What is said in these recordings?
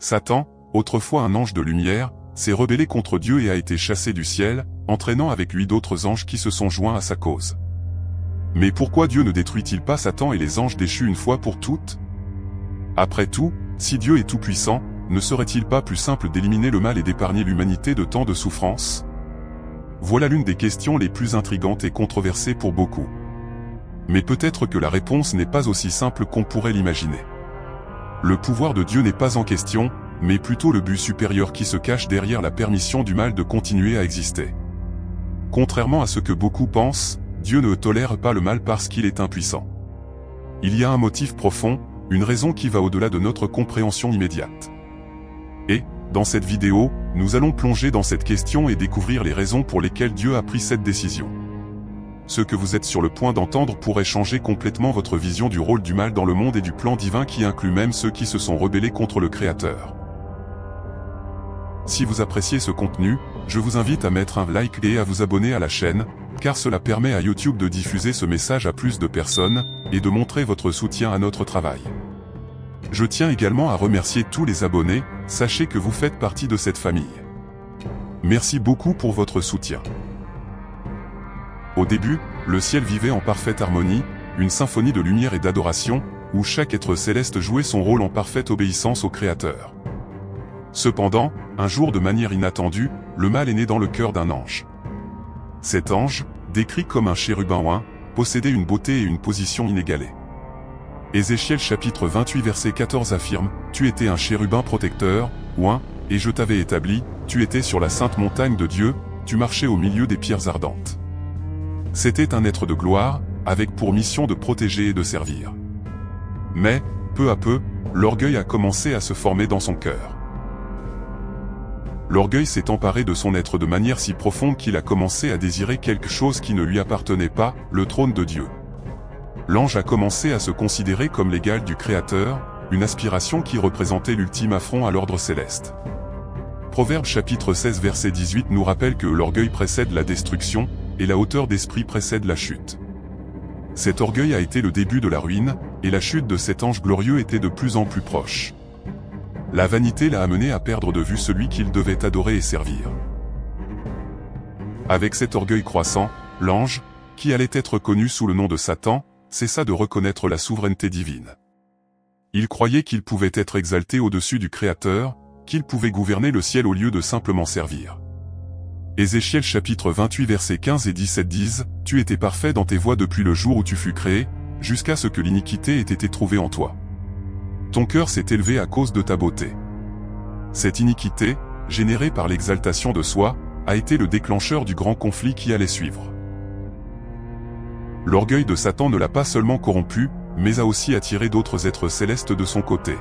Satan, autrefois un ange de lumière, s'est rebellé contre Dieu et a été chassé du ciel, entraînant avec lui d'autres anges qui se sont joints à sa cause. Mais pourquoi Dieu ne détruit-il pas Satan et les anges déchus une fois pour toutes? Après tout, si Dieu est tout-puissant, ne serait-il pas plus simple d'éliminer le mal et d'épargner l'humanité de tant de souffrances? Voilà l'une des questions les plus intrigantes et controversées pour beaucoup. Mais peut-être que la réponse n'est pas aussi simple qu'on pourrait l'imaginer. Le pouvoir de Dieu n'est pas en question, mais plutôt le but supérieur qui se cache derrière la permission du mal de continuer à exister. Contrairement à ce que beaucoup pensent, Dieu ne tolère pas le mal parce qu'il est impuissant. Il y a un motif profond, une raison qui va au-delà de notre compréhension immédiate. Et, dans cette vidéo, nous allons plonger dans cette question et découvrir les raisons pour lesquelles Dieu a pris cette décision. Ce que vous êtes sur le point d'entendre pourrait changer complètement votre vision du rôle du mal dans le monde et du plan divin qui inclut même ceux qui se sont rebellés contre le Créateur. Si vous appréciez ce contenu, je vous invite à mettre un like et à vous abonner à la chaîne, car cela permet à YouTube de diffuser ce message à plus de personnes, et de montrer votre soutien à notre travail. Je tiens également à remercier tous les abonnés, sachez que vous faites partie de cette famille. Merci beaucoup pour votre soutien. Au début, le ciel vivait en parfaite harmonie, une symphonie de lumière et d'adoration, où chaque être céleste jouait son rôle en parfaite obéissance au Créateur. Cependant, un jour de manière inattendue, le mal est né dans le cœur d'un ange. Cet ange, décrit comme un chérubin oint, possédait une beauté et une position inégalées. Ézéchiel chapitre 28 verset 14 affirme, « Tu étais un chérubin protecteur, oint, et je t'avais établi, tu étais sur la sainte montagne de Dieu, tu marchais au milieu des pierres ardentes. » C'était un être de gloire, avec pour mission de protéger et de servir. Mais, peu à peu, l'orgueil a commencé à se former dans son cœur. L'orgueil s'est emparé de son être de manière si profonde qu'il a commencé à désirer quelque chose qui ne lui appartenait pas, le trône de Dieu. L'ange a commencé à se considérer comme l'égal du Créateur, une aspiration qui représentait l'ultime affront à l'ordre céleste. Proverbe chapitre 16 verset 18 nous rappelle que l'orgueil précède la destruction, et la hauteur d'esprit précède la chute. Cet orgueil a été le début de la ruine, et la chute de cet ange glorieux était de plus en plus proche. La vanité l'a amené à perdre de vue celui qu'il devait adorer et servir. Avec cet orgueil croissant, l'ange, qui allait être connu sous le nom de Satan, cessa de reconnaître la souveraineté divine. Il croyait qu'il pouvait être exalté au-dessus du Créateur, qu'il pouvait gouverner le ciel au lieu de simplement servir. Ézéchiel chapitre 28 versets 15 et 17 disent, « Tu étais parfait dans tes voies depuis le jour où tu fus créé, jusqu'à ce que l'iniquité ait été trouvée en toi. Ton cœur s'est élevé à cause de ta beauté. » Cette iniquité, générée par l'exaltation de soi, a été le déclencheur du grand conflit qui allait suivre. L'orgueil de Satan ne l'a pas seulement corrompu, mais a aussi attiré d'autres êtres célestes de son côté.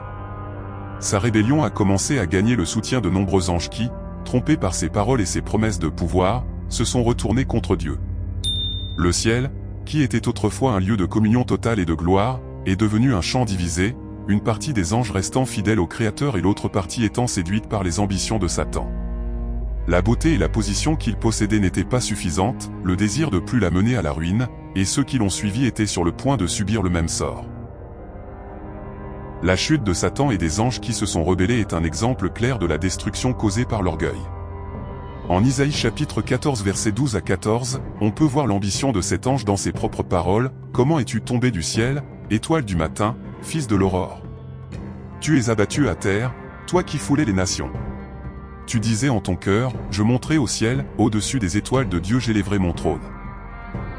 Sa rébellion a commencé à gagner le soutien de nombreux anges qui, trompés par ses paroles et ses promesses de pouvoir, se sont retournés contre Dieu. Le ciel, qui était autrefois un lieu de communion totale et de gloire, est devenu un champ divisé, une partie des anges restant fidèles au Créateur et l'autre partie étant séduite par les ambitions de Satan. La beauté et la position qu'il possédait n'étaient pas suffisantes, le désir de plus la mener à la ruine, et ceux qui l'ont suivi étaient sur le point de subir le même sort. La chute de Satan et des anges qui se sont rebellés est un exemple clair de la destruction causée par l'orgueil. En Isaïe chapitre 14 versets 12 à 14, on peut voir l'ambition de cet ange dans ses propres paroles, « Comment es-tu tombé du ciel, étoile du matin, fils de l'aurore? Tu es abattu à terre, toi qui foulais les nations. Tu disais en ton cœur, je monterai au ciel, au-dessus des étoiles de Dieu j'élèverai mon trône. »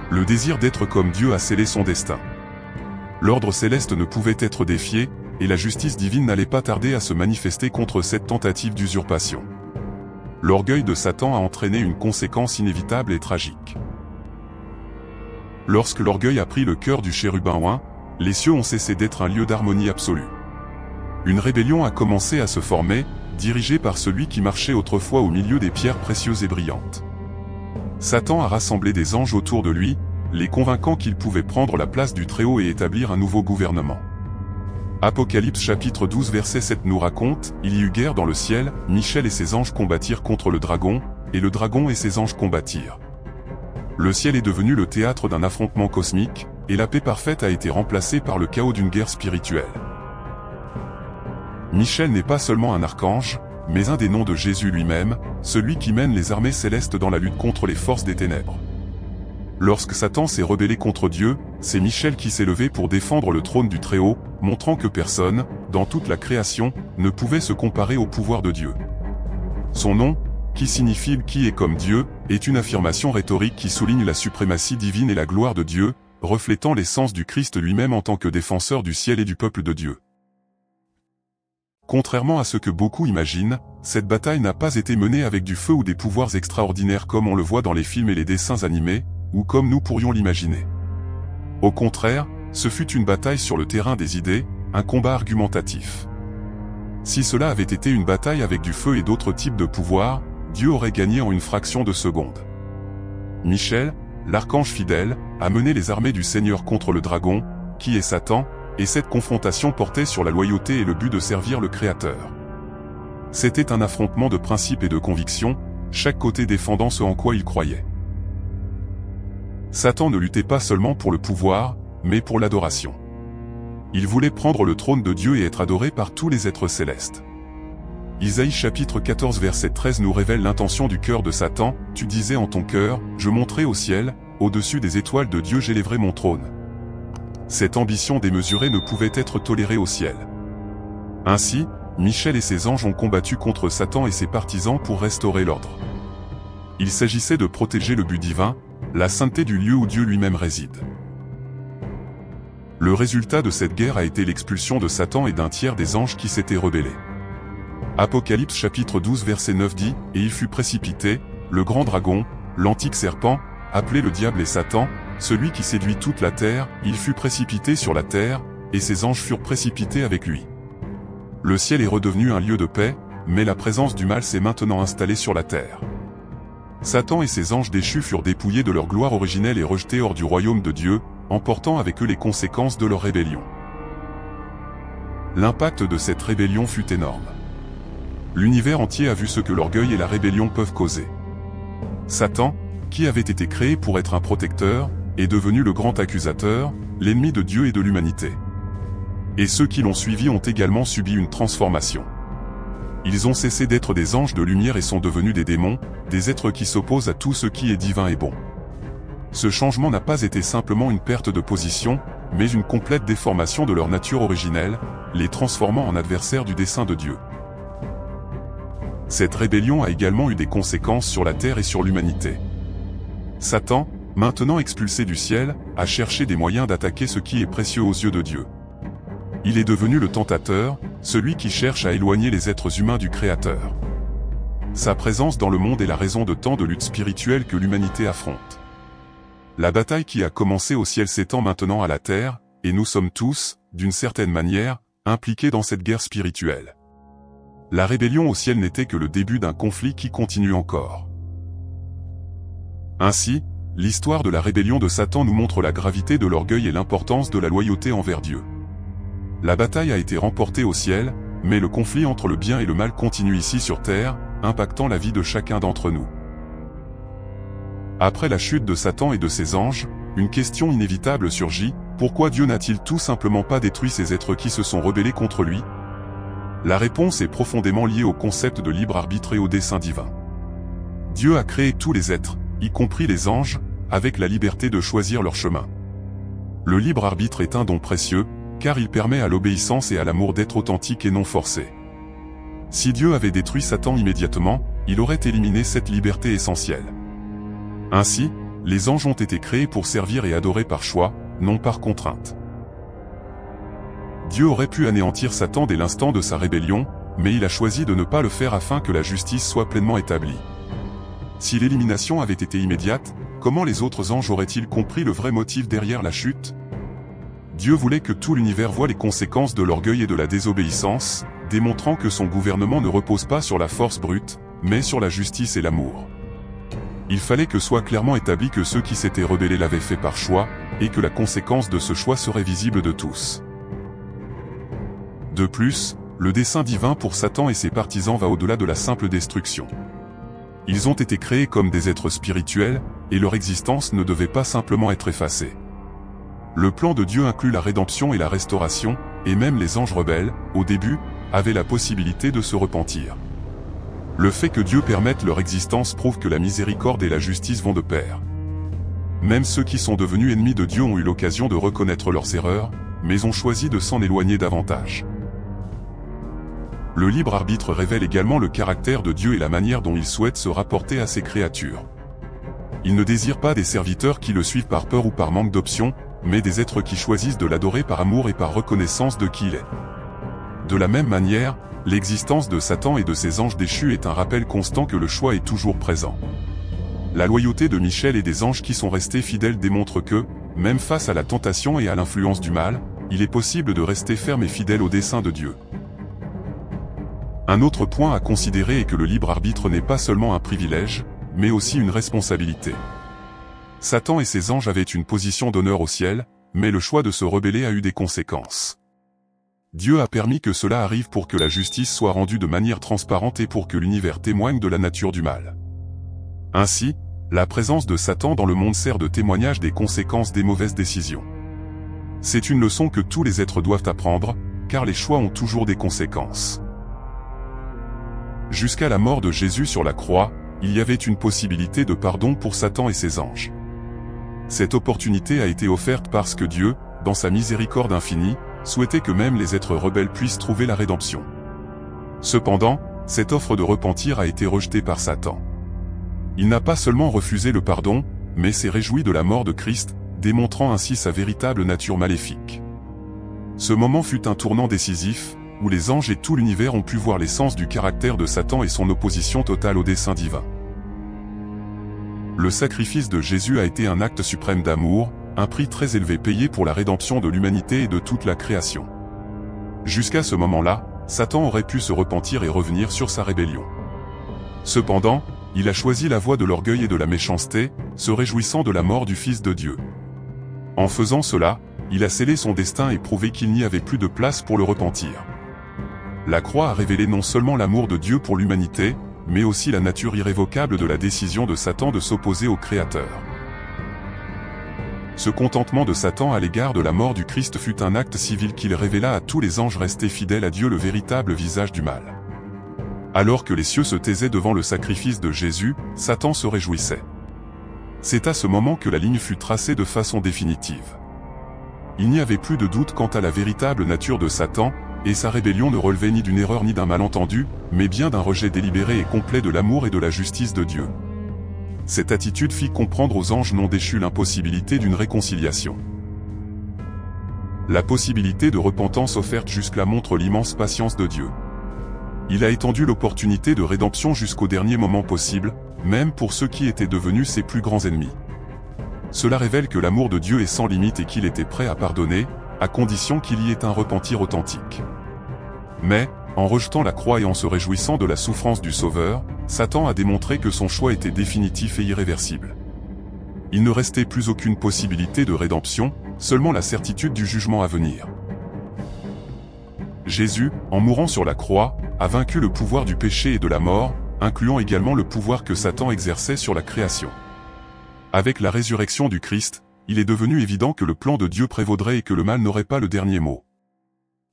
Le désir d'être comme Dieu a scellé son destin. L'ordre céleste ne pouvait être défié, et la justice divine n'allait pas tarder à se manifester contre cette tentative d'usurpation. L'orgueil de Satan a entraîné une conséquence inévitable et tragique. Lorsque l'orgueil a pris le cœur du chérubin oint, les cieux ont cessé d'être un lieu d'harmonie absolue. Une rébellion a commencé à se former, dirigée par celui qui marchait autrefois au milieu des pierres précieuses et brillantes. Satan a rassemblé des anges autour de lui, les convainquant qu'il pouvait prendre la place du Très-Haut et établir un nouveau gouvernement. Apocalypse chapitre 12 verset 7 nous raconte, « Il y eut guerre dans le ciel, Michel et ses anges combattirent contre le dragon, et le dragon et ses anges combattirent. » Le ciel est devenu le théâtre d'un affrontement cosmique, et la paix parfaite a été remplacée par le chaos d'une guerre spirituelle. Michel n'est pas seulement un archange, mais un des noms de Jésus lui-même, celui qui mène les armées célestes dans la lutte contre les forces des ténèbres. Lorsque Satan s'est rebellé contre Dieu, c'est Michel qui s'est levé pour défendre le trône du Très-Haut, montrant que personne, dans toute la création, ne pouvait se comparer au pouvoir de Dieu. Son nom, qui signifie « qui est comme Dieu », est une affirmation rhétorique qui souligne la suprématie divine et la gloire de Dieu, reflétant l'essence du Christ lui-même en tant que défenseur du ciel et du peuple de Dieu. Contrairement à ce que beaucoup imaginent, cette bataille n'a pas été menée avec du feu ou des pouvoirs extraordinaires comme on le voit dans les films et les dessins animés, ou comme nous pourrions l'imaginer. Au contraire, ce fut une bataille sur le terrain des idées, un combat argumentatif. Si cela avait été une bataille avec du feu et d'autres types de pouvoirs, Dieu aurait gagné en une fraction de seconde. Michel, l'archange fidèle, a mené les armées du Seigneur contre le dragon, qui est Satan, et cette confrontation portait sur la loyauté et le but de servir le Créateur. C'était un affrontement de principes et de convictions, chaque côté défendant ce en quoi il croyait. Satan ne luttait pas seulement pour le pouvoir, mais pour l'adoration. Il voulait prendre le trône de Dieu et être adoré par tous les êtres célestes. Isaïe chapitre 14 verset 13 nous révèle l'intention du cœur de Satan. « Tu disais en ton cœur, je monterai au ciel, au-dessus des étoiles de Dieu j'élèverai mon trône. » Cette ambition démesurée ne pouvait être tolérée au ciel. Ainsi, Michel et ses anges ont combattu contre Satan et ses partisans pour restaurer l'ordre. Il s'agissait de protéger le but divin, la sainteté du lieu où Dieu lui-même réside. Le résultat de cette guerre a été l'expulsion de Satan et d'un tiers des anges qui s'étaient rebellés. Apocalypse chapitre 12 verset 9 dit « Et il fut précipité, le grand dragon, l'antique serpent, appelé le diable et Satan, celui qui séduit toute la terre, il fut précipité sur la terre, et ses anges furent précipités avec lui. » Le ciel est redevenu un lieu de paix, mais la présence du mal s'est maintenant installée sur la terre. Satan et ses anges déchus furent dépouillés de leur gloire originelle et rejetés hors du royaume de Dieu, emportant avec eux les conséquences de leur rébellion. L'impact de cette rébellion fut énorme. L'univers entier a vu ce que l'orgueil et la rébellion peuvent causer. Satan, qui avait été créé pour être un protecteur, est devenu le grand accusateur, l'ennemi de Dieu et de l'humanité. Et ceux qui l'ont suivi ont également subi une transformation. Ils ont cessé d'être des anges de lumière et sont devenus des démons, des êtres qui s'opposent à tout ce qui est divin et bon. Ce changement n'a pas été simplement une perte de position, mais une complète déformation de leur nature originelle, les transformant en adversaires du dessein de Dieu. Cette rébellion a également eu des conséquences sur la terre et sur l'humanité. Satan, maintenant expulsé du ciel, a cherché des moyens d'attaquer ce qui est précieux aux yeux de Dieu. Il est devenu le tentateur, celui qui cherche à éloigner les êtres humains du Créateur. Sa présence dans le monde est la raison de tant de luttes spirituelles que l'humanité affronte. La bataille qui a commencé au ciel s'étend maintenant à la terre, et nous sommes tous, d'une certaine manière, impliqués dans cette guerre spirituelle. La rébellion au ciel n'était que le début d'un conflit qui continue encore. Ainsi, l'histoire de la rébellion de Satan nous montre la gravité de l'orgueil et l'importance de la loyauté envers Dieu. La bataille a été remportée au ciel, mais le conflit entre le bien et le mal continue ici sur terre, impactant la vie de chacun d'entre nous. Après la chute de Satan et de ses anges, une question inévitable surgit, pourquoi Dieu n'a-t-il tout simplement pas détruit ces êtres qui se sont rebellés contre lui? La réponse est profondément liée au concept de libre arbitre et au dessein divin. Dieu a créé tous les êtres, y compris les anges, avec la liberté de choisir leur chemin. Le libre arbitre est un don précieux, car il permet à l'obéissance et à l'amour d'être authentiques et non forcés. Si Dieu avait détruit Satan immédiatement, il aurait éliminé cette liberté essentielle. Ainsi, les anges ont été créés pour servir et adorer par choix, non par contrainte. Dieu aurait pu anéantir Satan dès l'instant de sa rébellion, mais il a choisi de ne pas le faire afin que la justice soit pleinement établie. Si l'élimination avait été immédiate, comment les autres anges auraient-ils compris le vrai motif derrière la chute? Dieu voulait que tout l'univers voie les conséquences de l'orgueil et de la désobéissance, démontrant que son gouvernement ne repose pas sur la force brute, mais sur la justice et l'amour. Il fallait que soit clairement établi que ceux qui s'étaient rebellés l'avaient fait par choix, et que la conséquence de ce choix serait visible de tous. De plus, le dessein divin pour Satan et ses partisans va au-delà de la simple destruction. Ils ont été créés comme des êtres spirituels, et leur existence ne devait pas simplement être effacée. Le plan de Dieu inclut la rédemption et la restauration, et même les anges rebelles, au début, avaient la possibilité de se repentir. Le fait que Dieu permette leur existence prouve que la miséricorde et la justice vont de pair. Même ceux qui sont devenus ennemis de Dieu ont eu l'occasion de reconnaître leurs erreurs, mais ont choisi de s'en éloigner davantage. Le libre arbitre révèle également le caractère de Dieu et la manière dont il souhaite se rapporter à ses créatures. Il ne désire pas des serviteurs qui le suivent par peur ou par manque d'options, mais des êtres qui choisissent de l'adorer par amour et par reconnaissance de qui il est. De la même manière, l'existence de Satan et de ses anges déchus est un rappel constant que le choix est toujours présent. La loyauté de Michel et des anges qui sont restés fidèles démontre que, même face à la tentation et à l'influence du mal, il est possible de rester ferme et fidèle au dessein de Dieu. Un autre point à considérer est que le libre arbitre n'est pas seulement un privilège, mais aussi une responsabilité. Satan et ses anges avaient une position d'honneur au ciel, mais le choix de se rebeller a eu des conséquences. Dieu a permis que cela arrive pour que la justice soit rendue de manière transparente et pour que l'univers témoigne de la nature du mal. Ainsi, la présence de Satan dans le monde sert de témoignage des conséquences des mauvaises décisions. C'est une leçon que tous les êtres doivent apprendre, car les choix ont toujours des conséquences. Jusqu'à la mort de Jésus sur la croix, il y avait une possibilité de pardon pour Satan et ses anges. Cette opportunité a été offerte parce que Dieu, dans sa miséricorde infinie, souhaitait que même les êtres rebelles puissent trouver la rédemption. Cependant, cette offre de repentir a été rejetée par Satan. Il n'a pas seulement refusé le pardon, mais s'est réjoui de la mort de Christ, démontrant ainsi sa véritable nature maléfique. Ce moment fut un tournant décisif, où les anges et tout l'univers ont pu voir l'essence du caractère de Satan et son opposition totale au dessein divin. Le sacrifice de Jésus a été un acte suprême d'amour, un prix très élevé payé pour la rédemption de l'humanité et de toute la création. Jusqu'à ce moment-là, Satan aurait pu se repentir et revenir sur sa rébellion. Cependant, il a choisi la voie de l'orgueil et de la méchanceté, se réjouissant de la mort du Fils de Dieu. En faisant cela, il a scellé son destin et prouvé qu'il n'y avait plus de place pour le repentir. La croix a révélé non seulement l'amour de Dieu pour l'humanité, mais aussi la nature irrévocable de la décision de Satan de s'opposer au Créateur. Ce contentement de Satan à l'égard de la mort du Christ fut un acte civil qu'il révéla à tous les anges restés fidèles à Dieu le véritable visage du mal. Alors que les cieux se taisaient devant le sacrifice de Jésus, Satan se réjouissait. C'est à ce moment que la ligne fut tracée de façon définitive. Il n'y avait plus de doute quant à la véritable nature de Satan, et sa rébellion ne relevait ni d'une erreur ni d'un malentendu, mais bien d'un rejet délibéré et complet de l'amour et de la justice de Dieu. Cette attitude fit comprendre aux anges non déchus l'impossibilité d'une réconciliation. La possibilité de repentance offerte jusque-là montre l'immense patience de Dieu. Il a étendu l'opportunité de rédemption jusqu'au dernier moment possible, même pour ceux qui étaient devenus ses plus grands ennemis. Cela révèle que l'amour de Dieu est sans limite et qu'il était prêt à pardonner, à condition qu'il y ait un repentir authentique. Mais, en rejetant la croix et en se réjouissant de la souffrance du Sauveur, Satan a démontré que son choix était définitif et irréversible. Il ne restait plus aucune possibilité de rédemption, seulement la certitude du jugement à venir. Jésus, en mourant sur la croix, a vaincu le pouvoir du péché et de la mort, incluant également le pouvoir que Satan exerçait sur la création. Avec la résurrection du Christ, il est devenu évident que le plan de Dieu prévaudrait et que le mal n'aurait pas le dernier mot.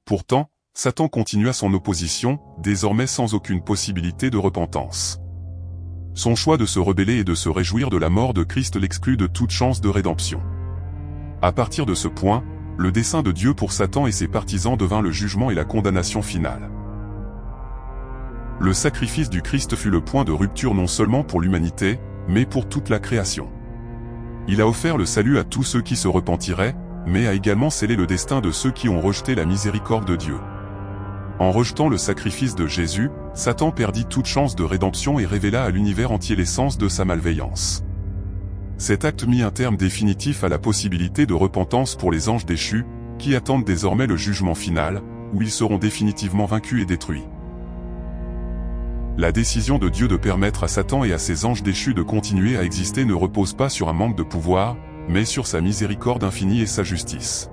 Pourtant, Satan continua son opposition, désormais sans aucune possibilité de repentance. Son choix de se rebeller et de se réjouir de la mort de Christ l'exclut de toute chance de rédemption. À partir de ce point, le dessein de Dieu pour Satan et ses partisans devint le jugement et la condamnation finale. Le sacrifice du Christ fut le point de rupture non seulement pour l'humanité, mais pour toute la création. Il a offert le salut à tous ceux qui se repentiraient, mais a également scellé le destin de ceux qui ont rejeté la miséricorde de Dieu. En rejetant le sacrifice de Jésus, Satan perdit toute chance de rédemption et révéla à l'univers entier l'essence de sa malveillance. Cet acte mit un terme définitif à la possibilité de repentance pour les anges déchus, qui attendent désormais le jugement final, où ils seront définitivement vaincus et détruits. La décision de Dieu de permettre à Satan et à ses anges déchus de continuer à exister ne repose pas sur un manque de pouvoir, mais sur sa miséricorde infinie et sa justice.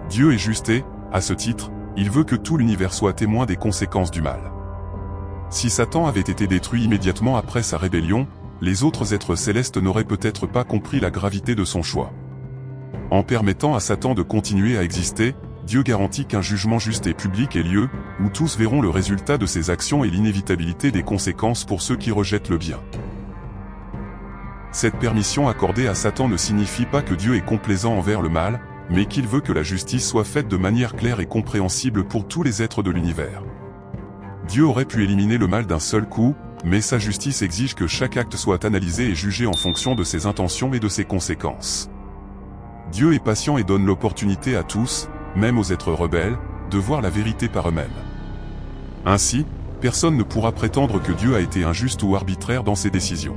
Dieu est juste et, à ce titre, il veut que tout l'univers soit témoin des conséquences du mal. Si Satan avait été détruit immédiatement après sa rébellion, les autres êtres célestes n'auraient peut-être pas compris la gravité de son choix. En permettant à Satan de continuer à exister, Dieu garantit qu'un jugement juste et public ait lieu, où tous verront le résultat de ses actions et l'inévitabilité des conséquences pour ceux qui rejettent le bien. Cette permission accordée à Satan ne signifie pas que Dieu est complaisant envers le mal, mais qu'il veut que la justice soit faite de manière claire et compréhensible pour tous les êtres de l'univers. Dieu aurait pu éliminer le mal d'un seul coup, mais sa justice exige que chaque acte soit analysé et jugé en fonction de ses intentions et de ses conséquences. Dieu est patient et donne l'opportunité à tous, même aux êtres rebelles, de voir la vérité par eux-mêmes. Ainsi, personne ne pourra prétendre que Dieu a été injuste ou arbitraire dans ses décisions.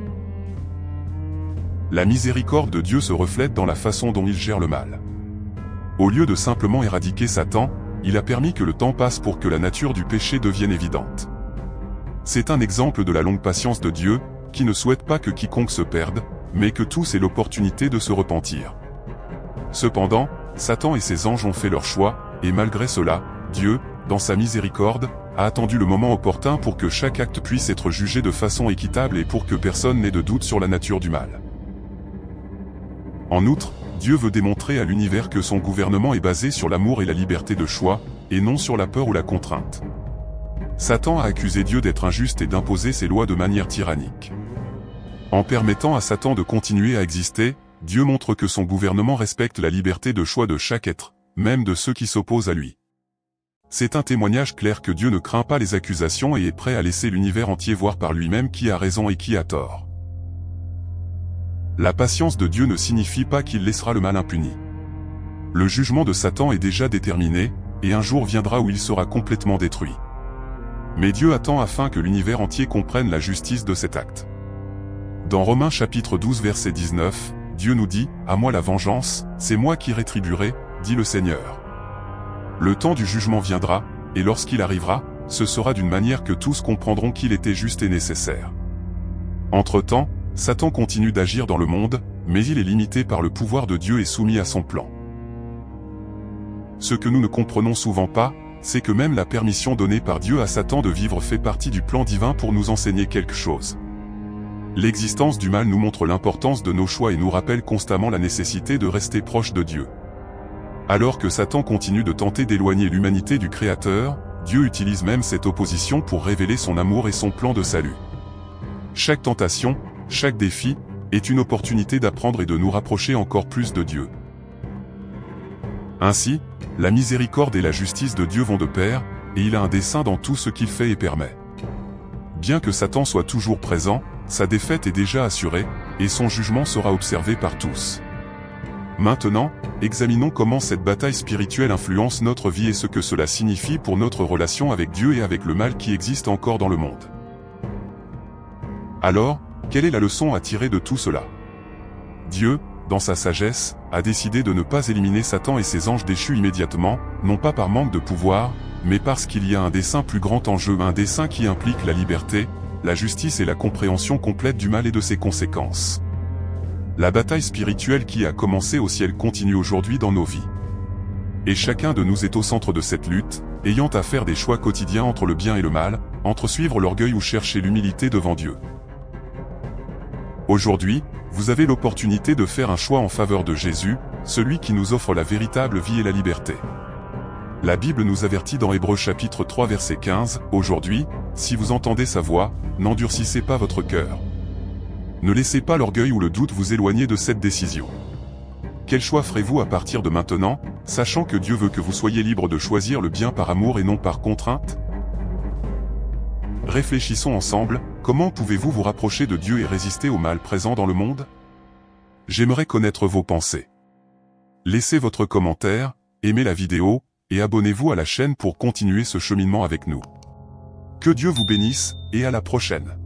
La miséricorde de Dieu se reflète dans la façon dont il gère le mal. Au lieu de simplement éradiquer Satan, il a permis que le temps passe pour que la nature du péché devienne évidente. C'est un exemple de la longue patience de Dieu, qui ne souhaite pas que quiconque se perde, mais que tous aient l'opportunité de se repentir. Cependant, Satan et ses anges ont fait leur choix, et malgré cela, Dieu, dans sa miséricorde, a attendu le moment opportun pour que chaque acte puisse être jugé de façon équitable et pour que personne n'ait de doute sur la nature du mal. En outre, Dieu veut démontrer à l'univers que son gouvernement est basé sur l'amour et la liberté de choix, et non sur la peur ou la contrainte. Satan a accusé Dieu d'être injuste et d'imposer ses lois de manière tyrannique. En permettant à Satan de continuer à exister, Dieu montre que son gouvernement respecte la liberté de choix de chaque être, même de ceux qui s'opposent à lui. C'est un témoignage clair que Dieu ne craint pas les accusations et est prêt à laisser l'univers entier voir par lui-même qui a raison et qui a tort. La patience de Dieu ne signifie pas qu'il laissera le mal impuni. Le jugement de Satan est déjà déterminé, et un jour viendra où il sera complètement détruit. Mais Dieu attend afin que l'univers entier comprenne la justice de cet acte. Dans Romains chapitre 12 verset 19, Dieu nous dit « À moi la vengeance, c'est moi qui rétribuerai, dit le Seigneur. » Le temps du jugement viendra, et lorsqu'il arrivera, ce sera d'une manière que tous comprendront qu'il était juste et nécessaire. Entre-temps, Satan continue d'agir dans le monde, mais il est limité par le pouvoir de Dieu et soumis à son plan. Ce que nous ne comprenons souvent pas, c'est que même la permission donnée par Dieu à Satan de vivre fait partie du plan divin pour nous enseigner quelque chose. L'existence du mal nous montre l'importance de nos choix et nous rappelle constamment la nécessité de rester proche de Dieu. Alors que Satan continue de tenter d'éloigner l'humanité du Créateur, Dieu utilise même cette opposition pour révéler son amour et son plan de salut. Chaque tentation, chaque défi, est une opportunité d'apprendre et de nous rapprocher encore plus de Dieu. Ainsi, la miséricorde et la justice de Dieu vont de pair, et il a un dessein dans tout ce qu'il fait et permet. Bien que Satan soit toujours présent, sa défaite est déjà assurée, et son jugement sera observé par tous. Maintenant, examinons comment cette bataille spirituelle influence notre vie et ce que cela signifie pour notre relation avec Dieu et avec le mal qui existe encore dans le monde. Alors, quelle est la leçon à tirer de tout cela? Dieu, dans sa sagesse, a décidé de ne pas éliminer Satan et ses anges déchus immédiatement, non pas par manque de pouvoir, mais parce qu'il y a un dessein plus grand en jeu, un dessein qui implique la liberté, la justice et la compréhension complète du mal et de ses conséquences. La bataille spirituelle qui a commencé au ciel continue aujourd'hui dans nos vies. Et chacun de nous est au centre de cette lutte, ayant à faire des choix quotidiens entre le bien et le mal, entre suivre l'orgueil ou chercher l'humilité devant Dieu. Aujourd'hui, vous avez l'opportunité de faire un choix en faveur de Jésus, celui qui nous offre la véritable vie et la liberté. La Bible nous avertit dans Hébreux chapitre 3 verset 15, « Aujourd'hui, si vous entendez sa voix, n'endurcissez pas votre cœur. Ne laissez pas l'orgueil ou le doute vous éloigner de cette décision. » Quel choix ferez-vous à partir de maintenant, sachant que Dieu veut que vous soyez libre de choisir le bien par amour et non par contrainte? Réfléchissons ensemble, comment pouvez-vous vous rapprocher de Dieu et résister au mal présent dans le monde? J'aimerais connaître vos pensées. Laissez votre commentaire, aimez la vidéo, et abonnez-vous à la chaîne pour continuer ce cheminement avec nous. Que Dieu vous bénisse, et à la prochaine.